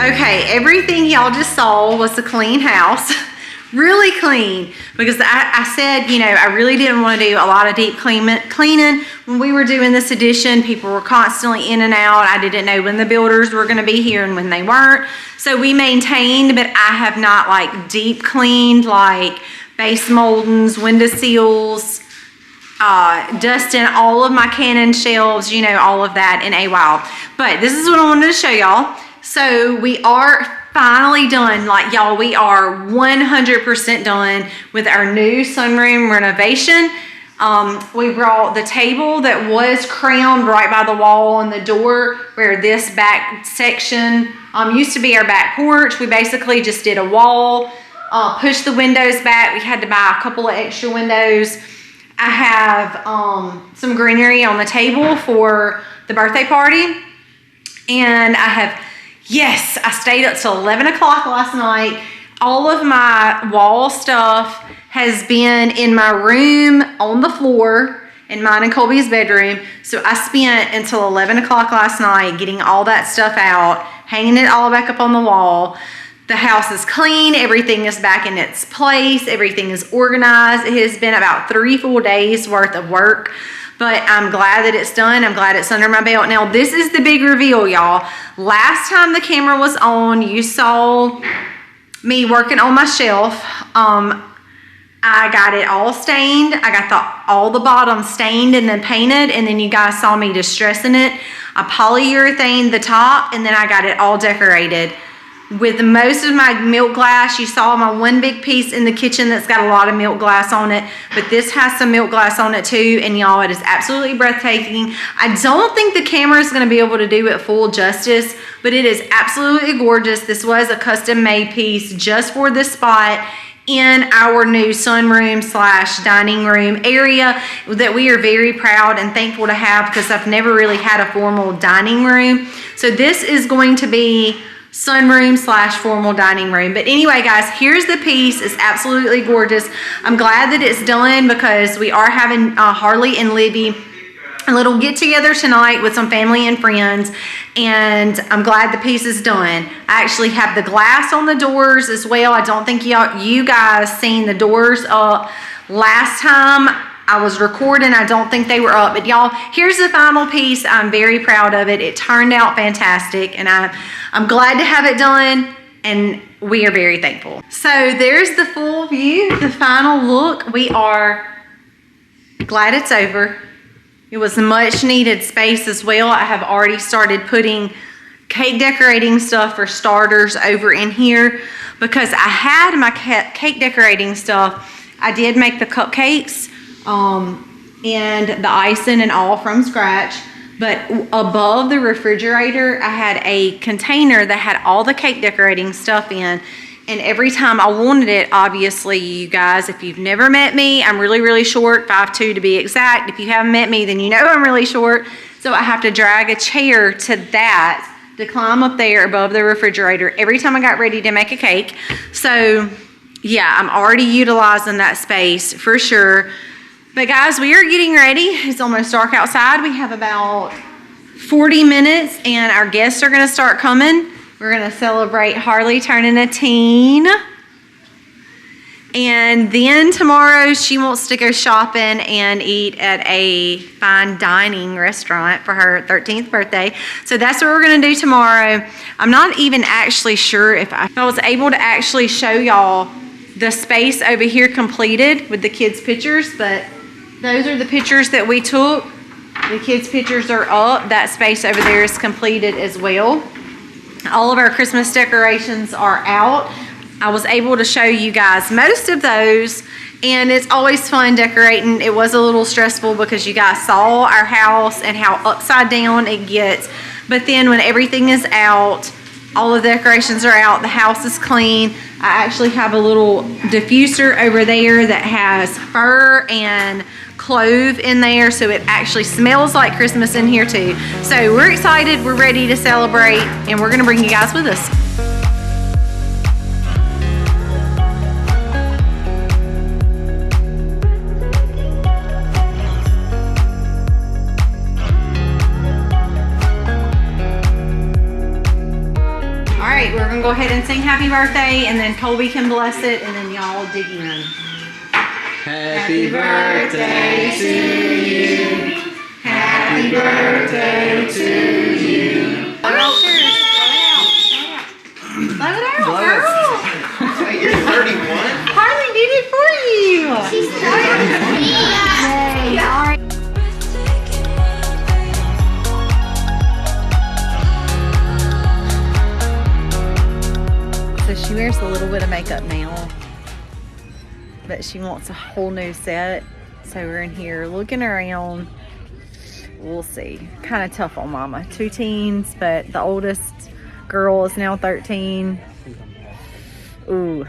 Okay, everything y'all just saw was a clean house. Really clean, because I said, you know, I really didn't want to do a lot of deep cleaning. When we were doing this addition, people were constantly in and out. I didn't know when the builders were going to be here and when they weren't. So we maintained, but I have not like deep cleaned like base moldings, window seals, dusting all of my Canon shelves, you know, all of that in a while. But this is what I wanted to show y'all. So we are finally done. Like, y'all, we are 100% done with our new sunroom renovation. We brought the table that was crowned right by the wall on the door where this back section used to be our back porch. We basically just did a wall, pushed the windows back. We had to buy a couple of extra windows. I have some greenery on the table for the birthday party. And I have, yes, I stayed up till 11 o'clock last night. All of my wall stuff has been in my room on the floor, in mine and Colby's bedroom. So I spent until 11 o'clock last night getting all that stuff out, hanging it all back up on the wall. The house is clean. Everything is back in its place. Everything is organized. It has been about 3 full days worth of work, but I'm glad that it's done. I'm glad it's under my belt. Now, this is the big reveal, y'all. Last time the camera was on, you saw me working on my shelf. I got it all stained. I got all the bottom stained and then painted, and then you guys saw me distressing it. I polyurethaned the top, and then I got it all decorated. With most of my milk glass, you saw my one big piece in the kitchen that's got a lot of milk glass on it, but this has some milk glass on it too, and y'all, it is absolutely breathtaking. I don't think the camera is going to be able to do it full justice, but it is absolutely gorgeous. This was a custom made piece just for this spot in our new sunroom / dining room area that we are very proud and thankful to have, because I've never really had a formal dining room. So this is going to be sunroom / formal dining room. But anyway, guys, here's the piece. It's absolutely gorgeous. I'm glad that it's done, because we are having Harley and Libby a little get together tonight with some family and friends, and I'm glad the piece is done. I actually have the glass on the doors as well. I don't think you guys seen the doors up last time I was recording. I don't think they were up, but y'all, here's the final piece. I'm very proud of it. It turned out fantastic, and I'm glad to have it done, and we are very thankful. So there's the full view, the final look. We are glad it's over. It was a much needed space as well. I have already started putting cake decorating stuff for starters over in here, because I had my cake decorating stuff. I did make the cupcakes and the icing and all from scratch, but above the refrigerator I had a container that had all the cake decorating stuff in, and every time I wanted it, obviously, you guys, if you've never met me, I'm really short, 5'2" to be exact. If you haven't met me, then you know I'm really short, so I have to drag a chair to climb up there above the refrigerator every time I got ready to make a cake. So yeah, I'm already utilizing that space for sure. But guys, we are getting ready. It's almost dark outside. We have about 40 minutes and our guests are going to start coming. We're going to celebrate Harley turning a teen. And then tomorrow she wants to go shopping and eat at a fine dining restaurant for her 13th birthday. So that's what we're going to do tomorrow. I'm not even actually sure if I was able to actually show y'all the space over here completed with the kids' pictures, but those are the pictures that we took. The kids' pictures are up. That space over there is completed as well. All of our Christmas decorations are out. I was able to show you guys most of those, and it's always fun decorating. It was a little stressful because you guys saw our house and how upside down it gets, but then when everything is out, all the decorations are out, the house is clean. I actually have a little diffuser over there that has fir and clove in there, so it actually smells like Christmas in here too. So we're excited, we're ready to celebrate, and we're gonna bring you guys with us. go ahead and sing happy birthday, and then Colby can bless it, and then y'all dig in. Happy birthday to you. Happy birthday to you. Blow it out, girl. Hey, you're 31. Harley did it for you. She's 30. Yay. All right. So she wears a little bit of makeup now, but she wants a whole new set. So we're in here looking around. We'll see. Kind of tough on mama. 2 teens, but the oldest girl is now 13. Ooh.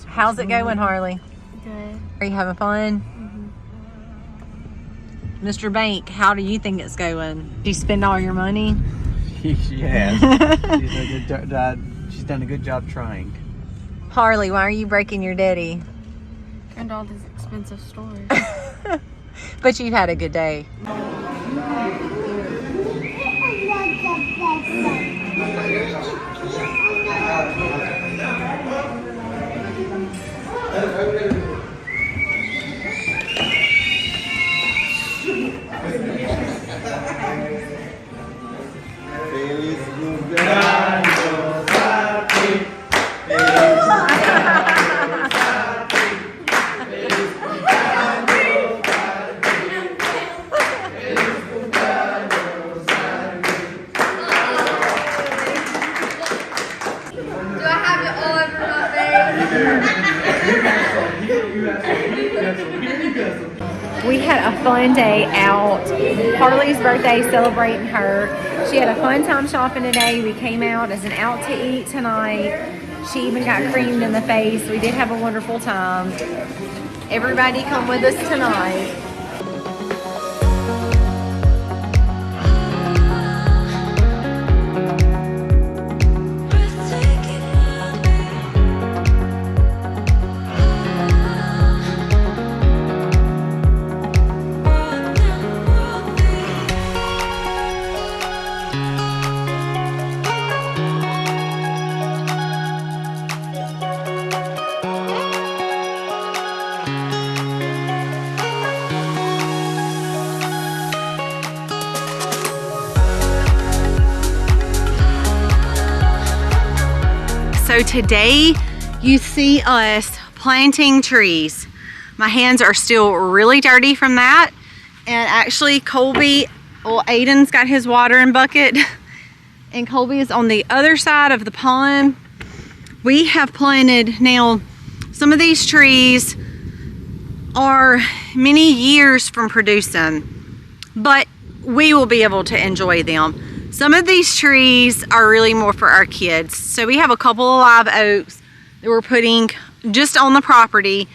How's it going, Harley? Good. Are you having fun? Mr. Bank, how do you think it's going? Do you spend all your money? She has. She's done a good job trying. Harley, why are you breaking your daddy? And all these expensive stores. But you've had a good day. We had a fun day out. Harley's birthday, celebrating her. She had a fun time shopping today. We came out as an out to eat tonight. She even got creamed in the face. We did have a wonderful time. Everybody come with us tonight. So today you see us planting trees. My hands are still really dirty from that. And actually Colby, well, Aiden's got his watering bucket and Colby is on the other side of the pond. We have planted, now some of these trees are many years from producing, but we will be able to enjoy them. Some of these trees are really more for our kids. So we have a couple of live oaks that we're putting just on the property.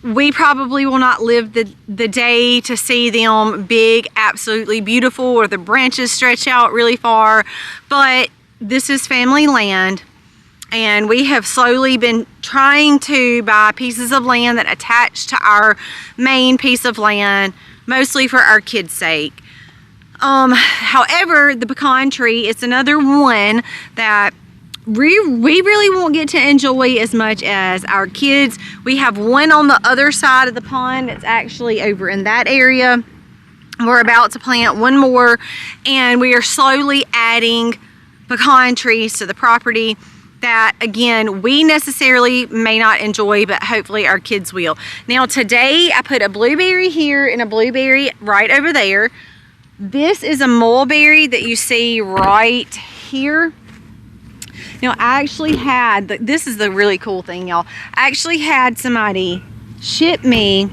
We probably will not live the day to see them big, absolutely beautiful, or the branches stretch out really far, but this is family land. And we have slowly been trying to buy pieces of land that attach to our main piece of land, mostly for our kids' sake. However, the pecan tree, it's another one that we really won't get to enjoy as much as our kids. We have one on the other side of the pond. It's actually over in that area. We're about to plant one more, and we are slowly adding pecan trees to the property that, again, we necessarily may not enjoy, but hopefully our kids will. Now today I put a blueberry here and a blueberry right over there. This is a mulberry that you see right here. Now I actually had, this is the really cool thing, y'all. I actually had somebody ship me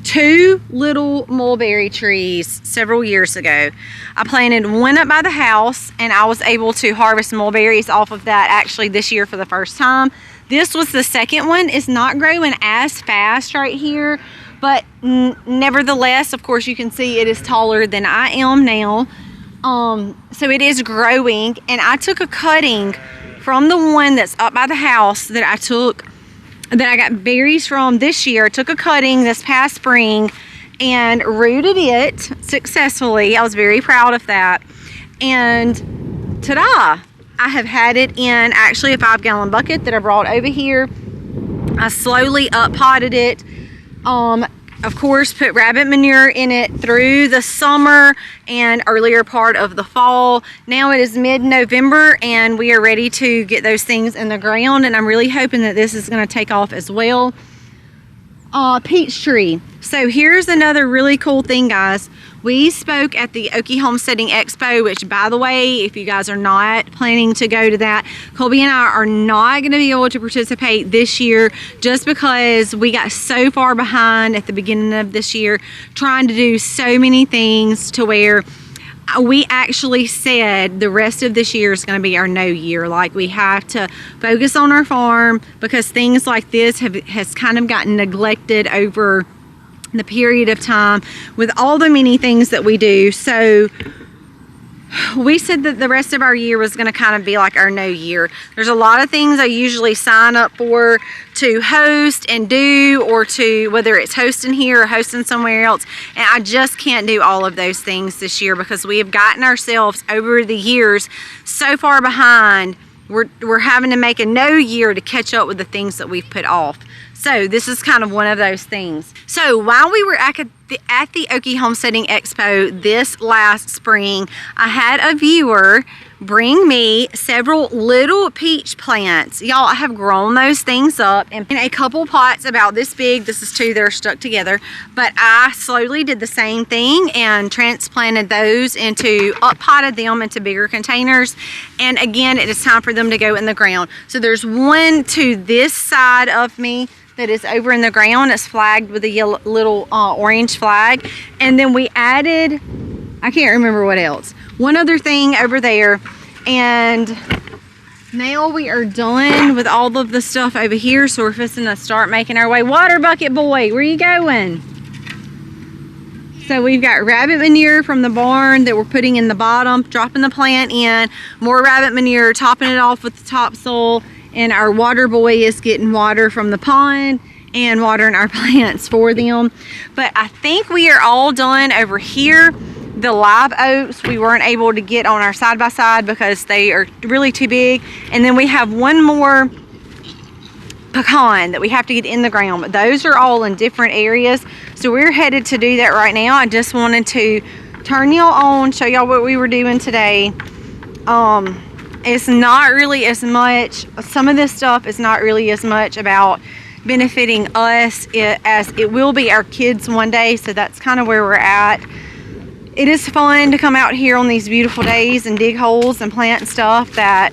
2 little mulberry trees several years ago. I planted one up by the house and I was able to harvest mulberries off of that actually this year for the first time. This was the second one. It's not growing as fast right here, but nevertheless, of course, you can see it is taller than I am now. So it is growing, and I took a cutting from the one that's up by the house that I got berries from this year. I took a cutting this past spring and rooted it successfully. I was very proud of that. And ta-da! I have had it in actually a 5-gallon bucket that I brought over here. I slowly up potted it. Of course, put rabbit manure in it through the summer and earlier part of the fall. Now it is mid-November and we are ready to get those things in the ground, and I'm really hoping that this is going to take off as well. Peach tree. So here's another really cool thing, guys. We spoke at the Okie Homesteading Expo, which, by the way, if you guys are not planning to go to that, Colby and I are not going to be able to participate this year just because we got so far behind at the beginning of this year trying to do so many things to where we actually said the rest of this year is going to be our no year. Like, we have to focus on our farm because things like this has kind of gotten neglected over the period of time with all the many things that we do. So we said that the rest of our year was going to kind of be like our no year. There's a lot of things I usually sign up for to host and do, or to, whether it's hosting here or hosting somewhere else, and I just can't do all of those things this year because we have gotten ourselves over the years so far behind. We're having to make a no year to catch up with the things that we've put off. So this is kind of one of those things. So while we were at the Okie Homesteading Expo this last spring, I had a viewer bring me several little peach plants. Y'all, I have grown those things up in a couple pots about this big. This is 2 that are stuck together. But I slowly did the same thing and transplanted those up potted them into bigger containers. And again, it is time for them to go in the ground. So there's one to this side of me that is over in the ground. It's flagged with a yellow, little orange flag. And then we added, I can't remember what else, one other thing over there. And now we are done with all of the stuff over here, so we're fixing to start making our way. Water bucket boy, where you going? So we've got rabbit manure from the barn that we're putting in the bottom, dropping the plant in, more rabbit manure, topping it off with the topsoil, and our water boy is getting water from the pond and watering our plants for them. But I think we are all done over here. The live oats we weren't able to get on our side-by-side because they are really too big. And then we have one more pecan that we have to get in the ground, but those are all in different areas. So we're headed to do that right now. I just wanted to turn y'all on, show y'all what we were doing today. It's not really as much, some of this stuff is not really as much about benefiting us as it will be our kids one day. So that's kind of where we're at. It is fun to come out here on these beautiful days and dig holes and plant stuff that,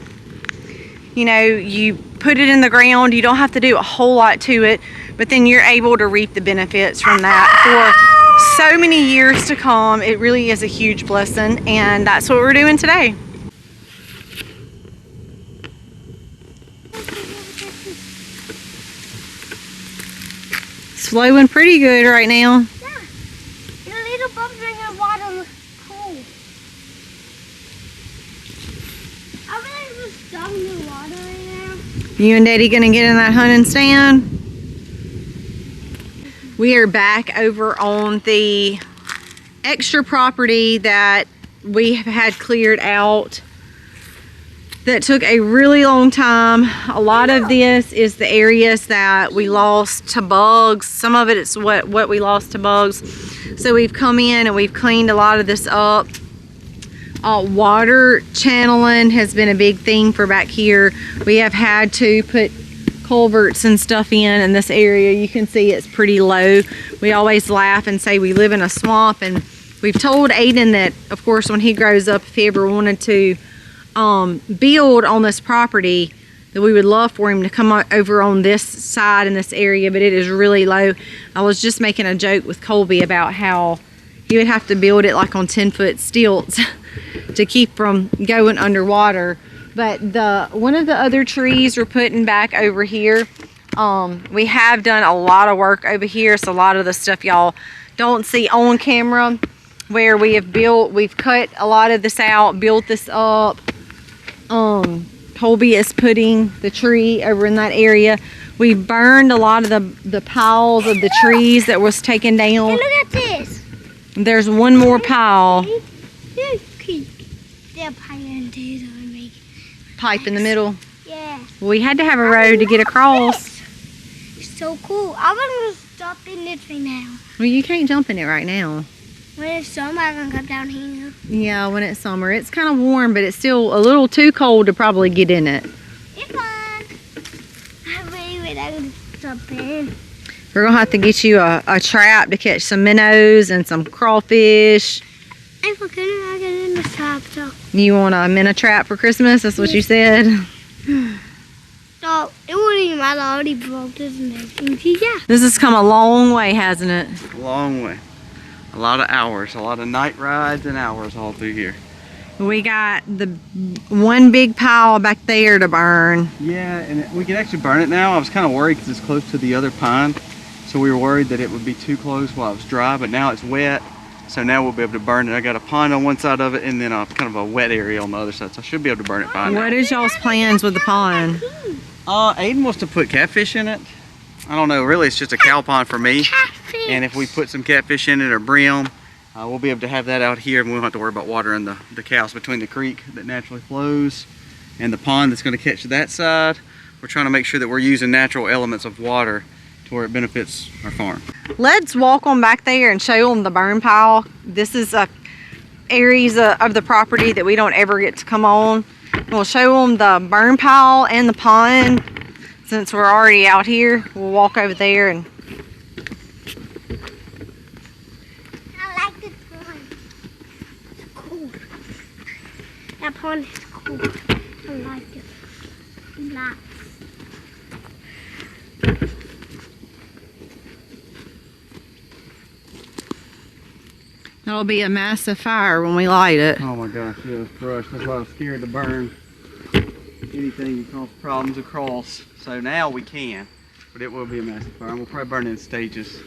you know, you put it in the ground, you don't have to do a whole lot to it, but then you're able to reap the benefits from that for so many years to come. It really is a huge blessing, and that's what we're doing today. It's flowing pretty good right now. You and Daddy gonna get in that hunting stand? We are back over on the extra property that we have had cleared out. That took a really long time. A lot of this is the areas that we lost to bugs. Some of it is what we lost to bugs. So we've come in and we've cleaned a lot of this up. Water channeling has been a big thing for back here. We have had to put culverts and stuff in this area. You can see it's pretty low. We always laugh and say we live in a swamp, and we've told Aiden that, of course, when he grows up, if he ever wanted to build on this property, that we would love for him to come over on this side in this area, but it is really low. I was just making a joke with Colby about how he would have to build it like on 10-foot stilts to keep from going underwater. But one of the other trees we're putting back over here, we have done a lot of work over here. So a lot of the stuff y'all don't see on camera, where we've cut a lot of this out, built this up. Colby is putting the tree over in that area. We burned a lot of the piles of the trees that was taken down. Hey, look at this. There's one more pile. pipe in the middle. Yeah. We had to have a road to get across. It's so cool. I want to stop in this right now. Well, you can't jump in it right now. When it's summer, I'm going to come down here. Yeah, when it's summer. It's kind of warm, but it's still a little too cold to probably get in it. It's fun. I really want to jump in. We're going to have to get you a trap to catch some minnows and some crawfish. I'm forgetting I get in the top, so. You want a minnow trap for Christmas? That's what you said? So, it wouldn't even matter. I already broke this and everything. Yeah. This has come a long way, hasn't it? A long way. A lot of hours, a lot of night rides and hours all through here. We got the one big pile back there to burn. Yeah, and we can actually burn it now. I was kind of worried because it's close to the other pond. So we were worried that it would be too close while it was dry, but now it's wet. So now we'll be able to burn it. I got a pond on one side of it and then a kind of a wet area on the other side. So I should be able to burn it fine. What is y'all's plans with the pond? Aiden wants to put catfish in it. I don't know, really it's just a cow pond for me. Catfish. And if we put some catfish in it or brim, we'll be able to have that out here and we won't have to worry about watering the cows between the creek that naturally flows and the pond that's going to catch that side. We're trying to make sure that we're using natural elements of water to where it benefits our farm. Let's walk on back there and show them the burn pile. This is areas of the property that we don't ever get to come on. We'll show them the burn pile and the pond. Since we're already out here, we'll walk over there and I like this pond. It's cool. That pond is cool. I like it. Lots. it'll be a massive fire when we light it. Oh my gosh, yeah, brush. That's why I was scared to burn anything that cause problems across. So now we can, but it will be a massive fire. And we'll probably burn it in stages.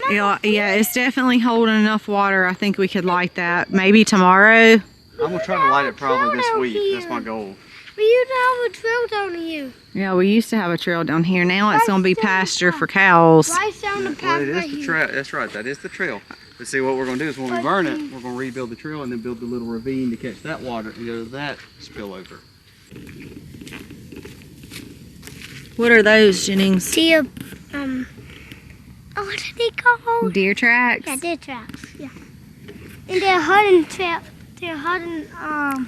Yeah, it's definitely holding enough water. I think we could light that maybe tomorrow. I'm gonna try to light it probably this week. That's my goal. We used to have a trail down here. Yeah, we used to have a trail down here. Now it's going to be pasture for cows. Right down the Well, path it right is the here. trail. That's right. That is the trail. But see, what we're gonna do is when we burn it, we're gonna rebuild the trail and then build the little ravine to catch that water and go to that spillover. What are those, Jennings? Deer, oh, what are they called? Deer tracks? Yeah, deer traps, yeah. And they're hiding trap. They're hiding,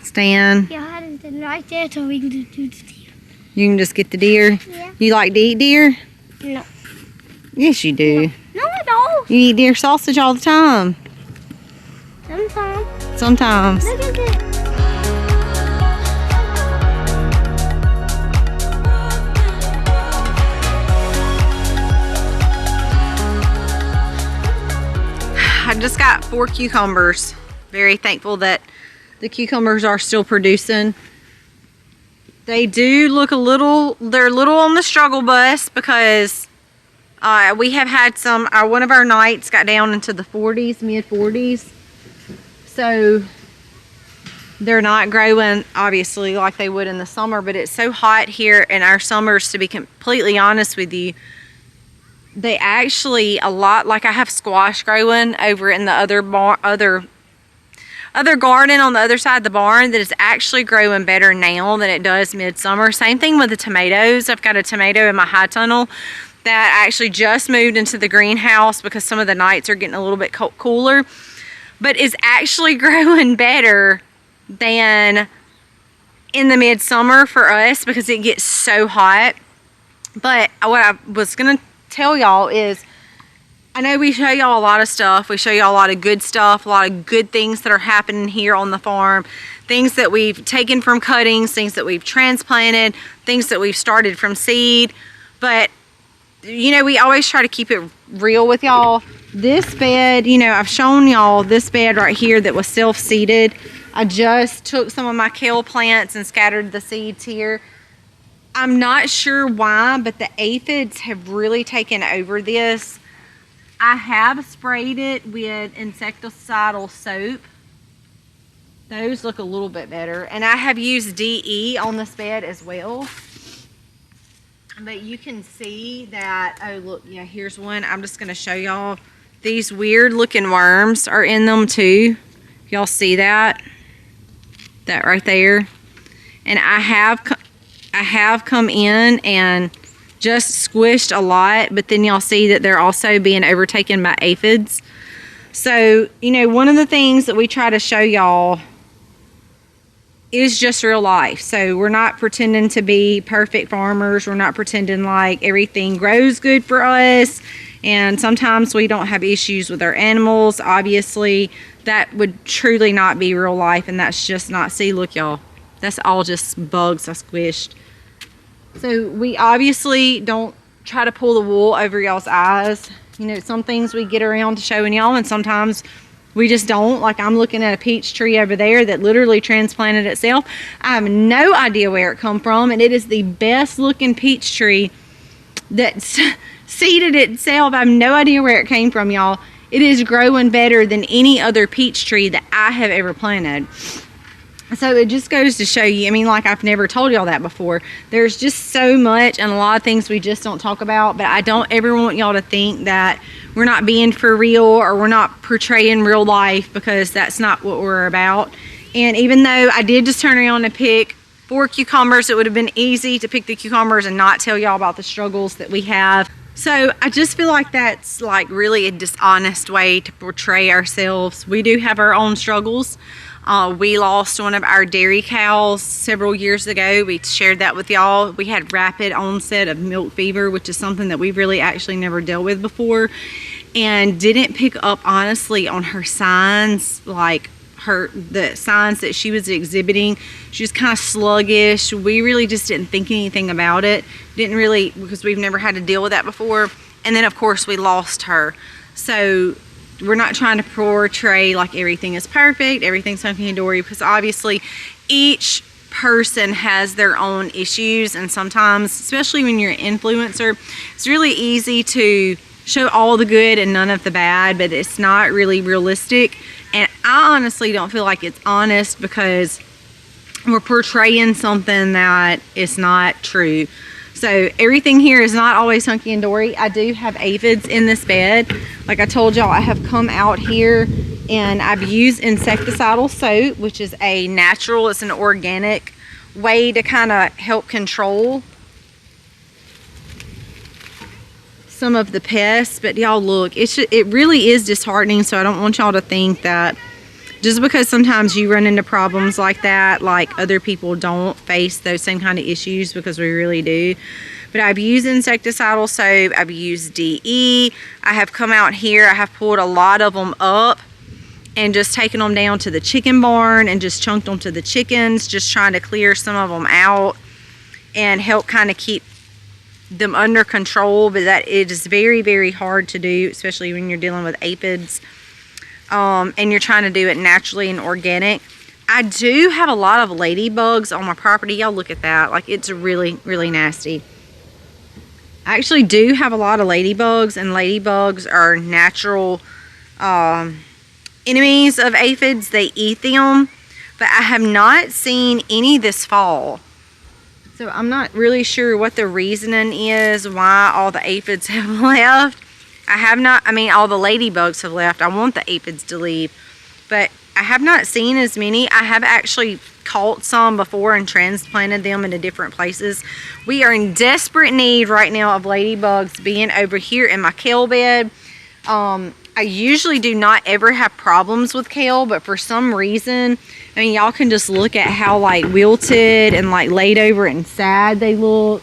Stan, they're hiding them right there so we can just do the deer. you can just get the deer. Yeah. You like to eat deer? No. Yes, you do. No, I don't. You eat deer sausage all the time. Sometimes. Sometimes. Look at this. I just got 4 cucumbers. Very thankful that the cucumbers are still producing. They do look they're a little on the struggle bus because we have had some, one of our nights got down into the 40s, mid 40s. So they're not growing obviously like they would in the summer, but it's so hot here in our summers, to be completely honest with you. They actually, a lot, like I have squash growing over in the other garden on the other side of the barn that is actually growing better now than it does midsummer. Same thing with the tomatoes. I've got a tomato in my high tunnel that actually just moved into the greenhouse because some of the nights are getting a little bit cooler, but is actually growing better than in the midsummer for us because it gets so hot. But what I was gonna tell y'all is, I know we show y'all a lot of stuff. We show y'all a lot of good stuff, a lot of good things that are happening here on the farm, things that we've taken from cuttings, things that we've transplanted, things that we've started from seed. But you know, we always try to keep it real with y'all. This bed, you know, I've shown y'all this bed right here that was self-seeded. I just took some of my kale plants and scattered the seeds here. I'm not sure why, but the aphids have really taken over this. I have sprayed it with insecticidal soap. Those look a little bit better. And I have used DE on this bed as well. But you can see that, oh look, yeah, here's one. I'm just gonna show y'all. These weird looking worms are in them too. Y'all see that? That right there. And I have come in and just squished a lot, but then y'all see that they're also being overtaken by aphids. So, you know, one of the things that we try to show y'all is just real life. So we're not pretending to be perfect farmers. We're not pretending like everything grows good for us. And sometimes we don't have issues with our animals. Obviously, that would truly not be real life, and that's just not, see, look y'all, that's all just bugs I squished. So we obviously don't try to pull the wool over y'all's eyes. You know, some things we get around to showing y'all, and sometimes we just don't. Like, I'm looking at a peach tree over there that literally transplanted itself. I have no idea where it come from, and it is the best looking peach tree that's seeded itself. I have no idea where it came from, y'all. It is growing better than any other peach tree that I have ever planted. So it just goes to show you, I mean, like, I've never told y'all that before. There's just so much and a lot of things we just don't talk about, but I don't ever want y'all to think that we're not being for real or we're not portraying real life, because that's not what we're about. And even though I did just turn around and pick 4 cucumbers, it would have been easy to pick the cucumbers and not tell y'all about the struggles that we have. So I just feel like that's like really a dishonest way to portray ourselves. We do have our own struggles. We lost one of our dairy cows several years ago. We shared that with y'all. We had rapid onset of milk fever, which is something that we've really actually never dealt with before, and didn't pick up honestly on her signs, like the signs that she was exhibiting. She was kind of sluggish. We really just didn't think anything about it. Didn't really, because we've never had to deal with that before. And then of course we lost her. So we're not trying to portray like everything is perfect, everything's hunky-dory, because obviously each person has their own issues, and sometimes, especially when you're an influencer, it's really easy to show all the good and none of the bad, but it's not really realistic. And I honestly don't feel like it's honest, because we're portraying something that is not true. So everything here is not always hunky and dory. I do have aphids in this bed. Like I told y'all, I have come out here and I've used insecticidal soap, which is a natural, it's an organic way to kind of help control some of the pests. But y'all look, it really is disheartening. So I don't want y'all to think that just because sometimes you run into problems like that, like other people don't face those same kind of issues, because we really do. But I've used insecticidal soap, I've used DE, I have come out here, I have pulled a lot of them up and just taken them down to the chicken barn and just chunked them to the chickens, just trying to clear some of them out and help kind of keep them under control. But that it is very, very hard to do, especially when you're dealing with aphids. And you're trying to do it naturally and organic. I do have a lot of ladybugs on my property. Y'all look at that. Like, it's really, really nasty. I actually do have a lot of ladybugs, and ladybugs are natural enemies of aphids. They eat them, but I have not seen any this fall. So I'm not really sure what the reasoning is why all the aphids have left. I have not, I mean, all the ladybugs have left. I want the aphids to leave, but I have not seen as many. I have actually caught some before and transplanted them into different places. We are in desperate need right now of ladybugs being over here in my kale bed. I usually do not ever have problems with kale, but for some reason, I mean, y'all can just look at how like wilted and like laid over and sad they look.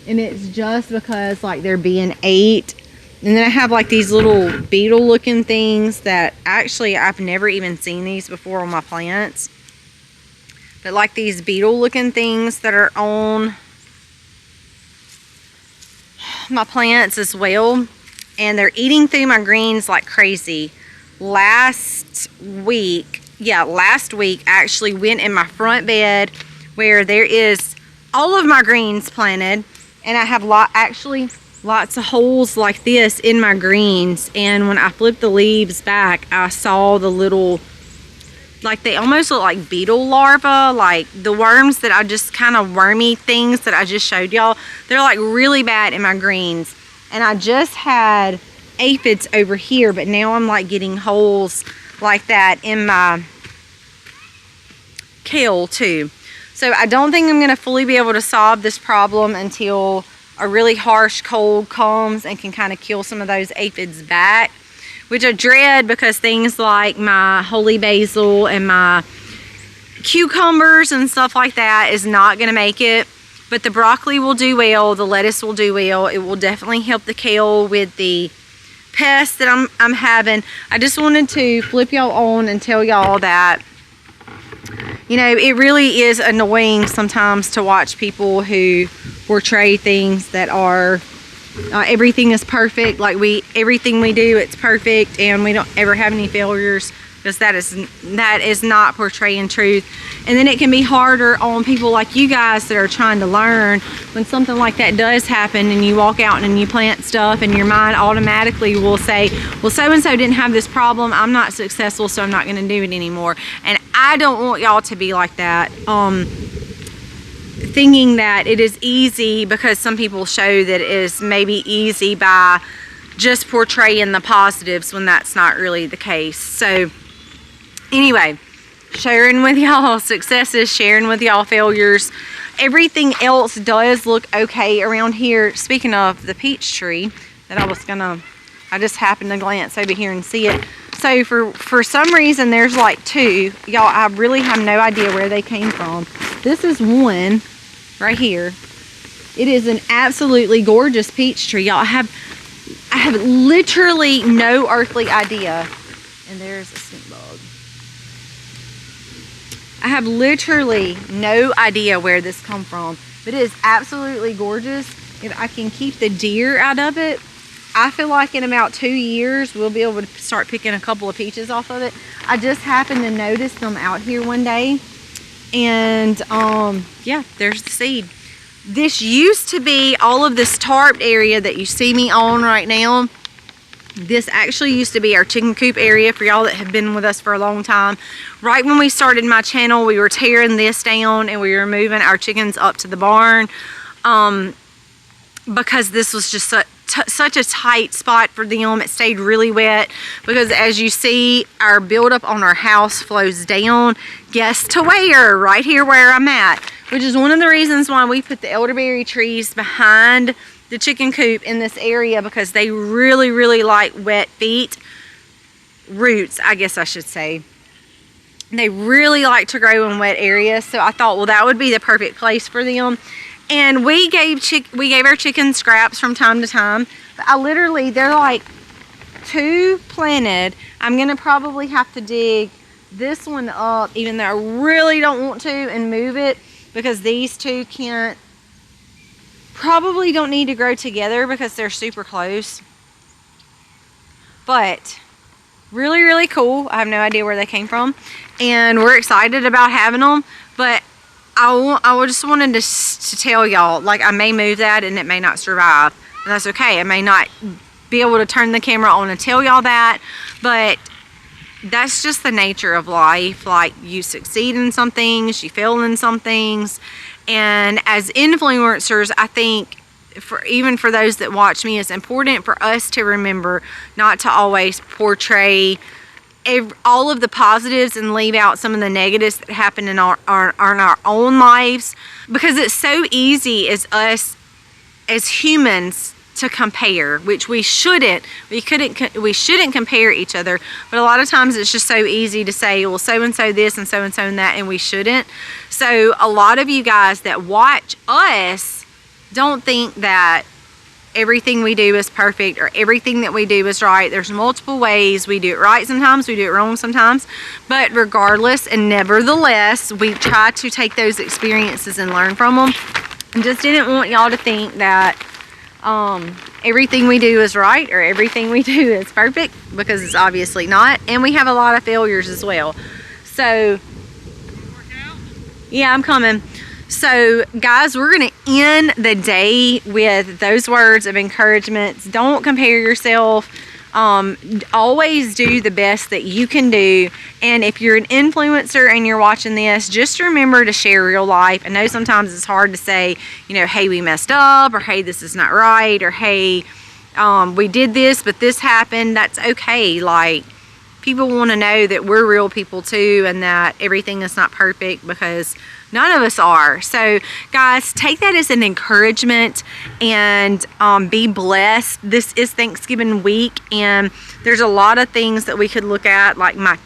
And it's just because like they're being ate. And then I have like these little beetle looking things that actually I've never even seen these before on my plants. But like these beetle looking things that are on my plants as well. And they're eating through my greens like crazy. Last week I actually went in my front bed where there is all of my greens planted. And I have lots of holes like this in my greens, and when I flipped the leaves back, I saw the little, like, they almost look like beetle larvae, like the worms that I just kind of wormy things that I just showed y'all. They're like really bad in my greens, and I just had aphids over here, but now I'm like getting holes like that in my kale too. So I don't think I'm going to fully be able to solve this problem until a really harsh cold comes and can kind of kill some of those aphids back, which I dread because things like my holy basil and my cucumbers and stuff like that is not going to make it. But the broccoli will do well, the lettuce will do well. It will definitely help the kale with the pests that I'm having. I just wanted to flip y'all on and tell y'all that, you know, it really is annoying sometimes to watch people who portray things that are everything is perfect, like everything we do, it's perfect, and we don't ever have any failures, because that is not portraying truth. And then it can be harder on people like you guys that are trying to learn when something like that does happen, and you walk out and you plant stuff and your mind automatically will say, well, so and so didn't have this problem, I'm not successful, so I'm not going to do it anymore. And I don't want y'all to be like that, thinking that it is easy, because some people show that it is maybe easy by just portraying the positives when that's not really the case. So anyway, sharing with y'all successes, sharing with y'all failures. Everything else does look okay around here. Speaking of the peach tree that I just happened to glance over here and see it. So for some reason there's like two. Y'all, I really have no idea where they came from. This is one right here. It is an absolutely gorgeous peach tree. Y'all, I have literally no earthly idea. And there's a stink bug. I have literally no idea where this come from, but it is absolutely gorgeous. If I can keep the deer out of it, I feel like in about 2 years we'll be able to start picking a couple of peaches off of it. I just happened to notice them out here one day, and yeah, there's the seed. This used to be all of this tarped area that you see me on right now. This actually used to be our chicken coop area, for y'all that have been with us for a long time. Right when we started my channel, we were tearing this down and we were moving our chickens up to the barn, because this was just such a tight spot for them. It stayed really wet, because as you see, our buildup on our house flows down. Guess to where? Right here where I'm at, which is one of the reasons why we put the elderberry trees behind the chicken coop in this area, because they really, really like wet roots, I guess I should say. They really like to grow in wet areas, so I thought, well, that would be the perfect place for them. And we gave our chickens scraps from time to time. But they're like 2 planted. I'm gonna probably have to dig this one up, even though I really don't want to, and move it, because these two probably don't need to grow together because they're super close. But really, really cool. I have no idea where they came from, and we're excited about having them. But I just wanted to tell y'all, like, I may move that and it may not survive, and that's okay. I may not be able to turn the camera on and tell y'all that, but that's just the nature of life. Like, you succeed in some things, you fail in some things. And as influencers, I think even for those that watch me, it's important for us to remember not to always portray all of the positives and leave out some of the negatives that happen in our own lives, because it's so easy as us as humans to compare, which we shouldn't. We shouldn't compare each other, but a lot of times it's just so easy to say, well, so and so this and so and that, and we shouldn't. So a lot of you guys that watch us don't think that everything we do is perfect or everything that we do is right. There's multiple ways. We do it right sometimes, we do it wrong sometimes, but regardless and nevertheless, we try to take those experiences and learn from them. And just didn't want y'all to think that everything we do is right or everything we do is perfect, because it's obviously not, and we have a lot of failures as well. So yeah, I'm coming. So guys, we're gonna end the day with those words of encouragement. Don't compare yourself. Always do the best that you can do. And if you're an influencer and you're watching this, just remember to share real life. I know sometimes it's hard to say, you know, hey, we messed up, or hey, this is not right, or hey, we did this but this happened. That's okay. Like, people want to know that we're real people too, and that everything is not perfect, because none of us are. So guys, take that as an encouragement, and be blessed. This is Thanksgiving week, and there's a lot of things that we could look at, like my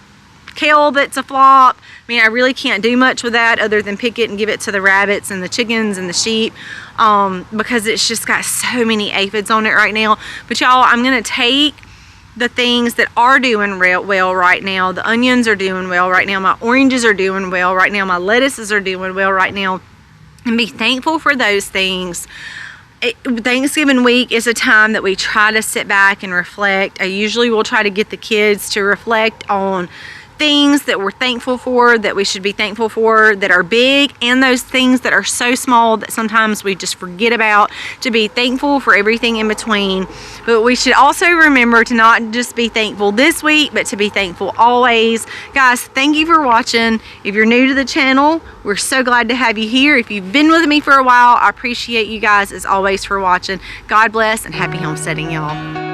kale that's a flop. I mean, I really can't do much with that other than pick it and give it to the rabbits and the chickens and the sheep, because it's just got so many aphids on it right now. But y'all, I'm gonna take the things that are doing well right now. The onions are doing well right now. My oranges are doing well right now. My lettuces are doing well right now, and be thankful for those things. Thanksgiving week is a time that we try to sit back and reflect. I usually will try to get the kids to reflect on things that we're thankful for, that we should be thankful for, that are big, and those things that are so small that sometimes we just forget about, to be thankful for everything in between. But we should also remember to not just be thankful this week, but to be thankful always. Guys, thank you for watching. If you're new to the channel, we're so glad to have you here. If you've been with me for a while, I appreciate you guys as always for watching. God bless, and happy homesteading, y'all.